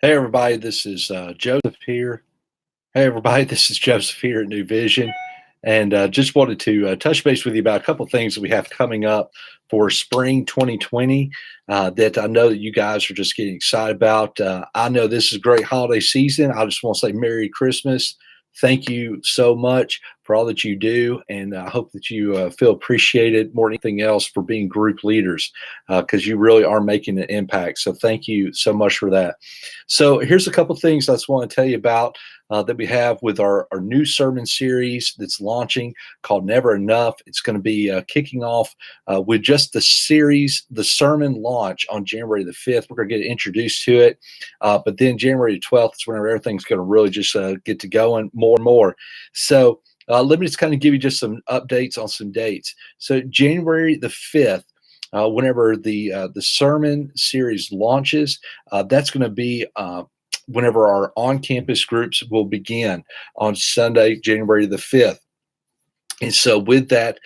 Hey everybody, this is Joseph here. Hey everybody, this is Joseph here at New Vision, and just wanted to touch base with you about a couple things that we have coming up for spring 2020 that I know that you guys are just getting excited about. I know this is a great holiday season. I just want to say Merry Christmas. Thank you so much for all that you do, and I hope that you feel appreciated more than anything else for being group leaders because you really are making an impact. So thank you so much for that. So here's a couple things I just want to tell you about that we have with our new sermon series that's launching called Never Enough. It's going to be kicking off with just the series, the sermon launch on January the 5th. We're going to get introduced to it. But then January 12th is whenever everything's going to really just get to going more and more. So let me just kind of give you just some updates on some dates. So January the 5th, whenever the sermon series launches, that's going to be whenever our on-campus groups will begin on Sunday, January the 5th. And so with that,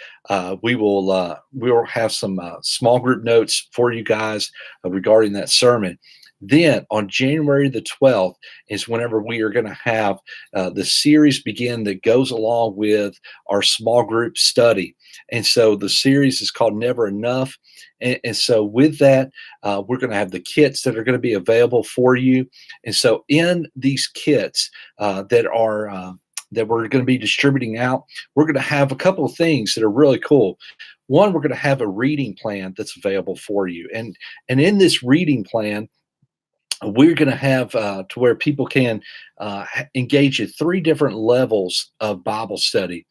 we will have some small group notes for you guys regarding that sermon. Then on January the 12th is whenever we are going to have the series begin that goes along with our small group study. And so the series is called Never Enough. And so with that, we're going to have the kits that are going to be available for you. And so in these kits that we're going to be distributing out, we're going to have a couple of things that are really cool. One, we're going to have a reading plan that's available for you. And in this reading plan, we're going to have to where people can engage at three different levels of Bible study.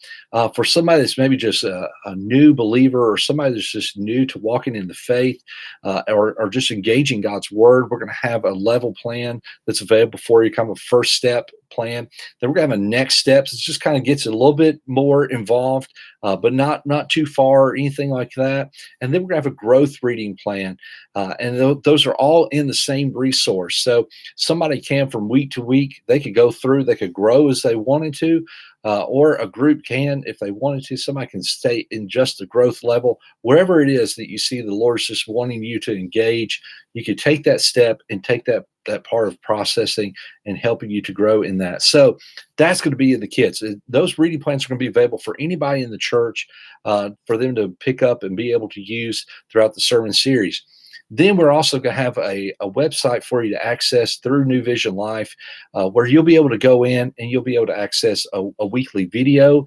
For somebody that's maybe just a new believer, or somebody that's just new to walking in the faith, or just engaging God's word, we're going to have a level plan that's available for you, kind of a first step plan. Then we're going to have a next steps. It just kind of gets a little bit more involved, but not too far or anything like that. And then we're going to have a growth reading plan. And those are all in the same resource. So somebody can, from week to week, they could go through, they could grow as they wanted to, or a group can, if they wanted to. Somebody can stay in just the growth level. Wherever it is that you see the Lord's just wanting you to engage, you could take that step and take that part of processing and helping you to grow in that. So that's going to be in the kits. Those reading plans are going to be available for anybody in the church for them to pick up and be able to use throughout the sermon series. Then we're also going to have a website for you to access through New Vision Life, where you'll be able to go in and you'll be able to access a weekly video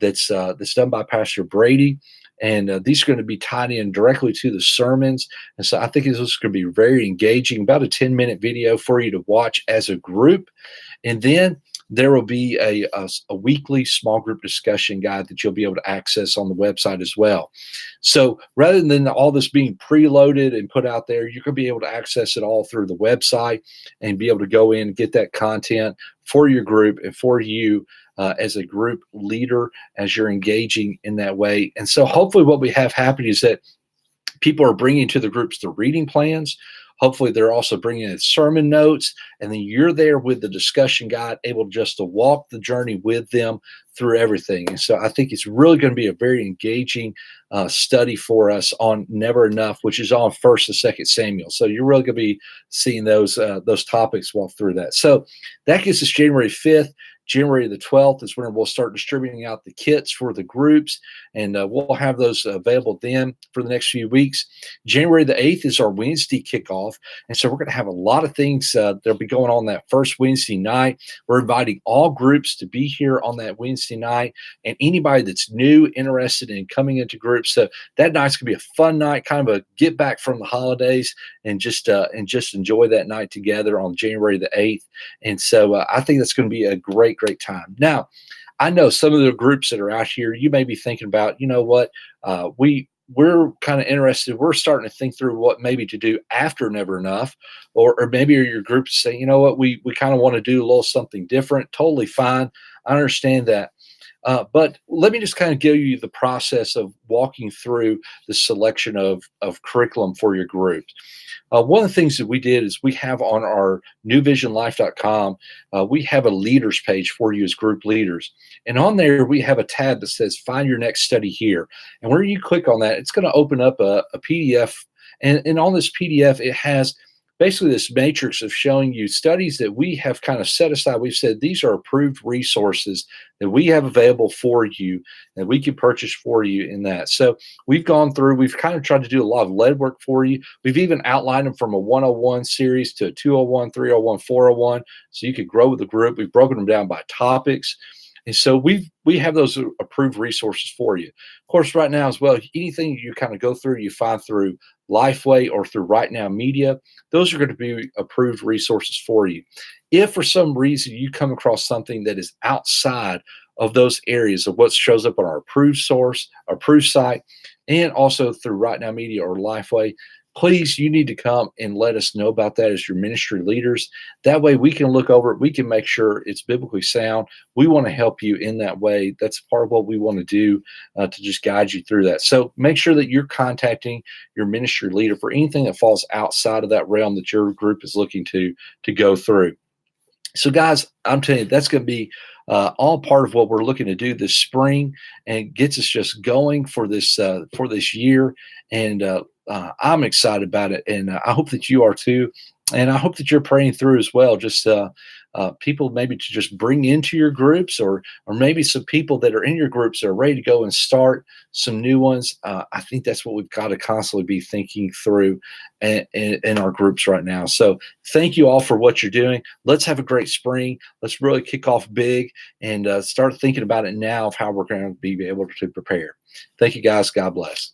that's done by Pastor Brady. And these are going to be tied in directly to the sermons. And so I think this is going to be very engaging, about a 10-minute video for you to watch as a group. And then there will be a weekly small group discussion guide that you'll be able to access on the website as well. So rather than all this being preloaded and put out there, you're going to be able to access it all through the website and be able to go in and get that content for your group and for you as a group leader as you're engaging in that way. And so hopefully what we have happening is that people are bringing to the groups the reading plans. Hopefully they're also bringing in sermon notes, and then you're there with the discussion guide, able just to walk the journey with them through everything. And so I think it's really going to be a very engaging study for us on Never Enough, which is on 1st and 2nd Samuel. So you're really going to be seeing those topics walk through that. So that gets us January 5th. January the 12th is when we'll start distributing out the kits for the groups, and we'll have those available then for the next few weeks. January the 8th is our Wednesday kickoff, and so we're going to have a lot of things that'll be going on that first Wednesday night. We're inviting all groups to be here on that Wednesday night, and anybody that's new, interested in coming into groups. So that night's going to be a fun night, kind of a get back from the holidays, and just enjoy that night together on January the 8th. And so I think that's going to be a great time. Now, I know some of the groups that are out here, you may be thinking about, you know what, we're kind of interested. We're starting to think through what maybe to do after Never Enough, or maybe your group is saying, you know what, we kind of want to do a little something different. Totally fine. I understand that. But let me just kind of give you the process of walking through the selection of curriculum for your group. One of the things that we did is we have on our newvisionlife.com, we have a leaders page for you as group leaders. And on there, we have a tab that says, find your next study here. And where you click on that, it's going to open up a PDF. And on this PDF, it has basically this matrix of showing you studies that we have kind of set aside. We've said these are approved resources that we have available for you and we can purchase for you in that. So we've gone through, we've kind of tried to do a lot of lead work for you. We've even outlined them from a 101 series to a 201, 301, 401, so you could grow with the group. We've broken them down by topics. And so we have those approved resources for you. Of course, right now as well, anything you kind of go through, you find through Lifeway or through Right Now Media, those are going to be approved resources for you. If for some reason you come across something that is outside of those areas of what shows up on our approved source, approved site, and also through Right Now Media or Lifeway, please, you need to come and let us know about that as your ministry leaders. That way we can look over it. We can make sure it's biblically sound. We want to help you in that way. That's part of what we want to do to just guide you through that. So make sure that you're contacting your ministry leader for anything that falls outside of that realm that your group is looking to go through. So guys, I'm telling you, that's going to be all part of what we're looking to do this spring, and gets us just going for this year. And I'm excited about it, and I hope that you are too. And I hope that you're praying through as well. Just people maybe to just bring into your groups, or maybe some people that are in your groups that are ready to go and start some new ones. I think that's what we've got to constantly be thinking through in our groups right now. So thank you all for what you're doing. Let's have a great spring. Let's really kick off big and start thinking about it now of how we're going to be able to prepare. Thank you guys. God bless.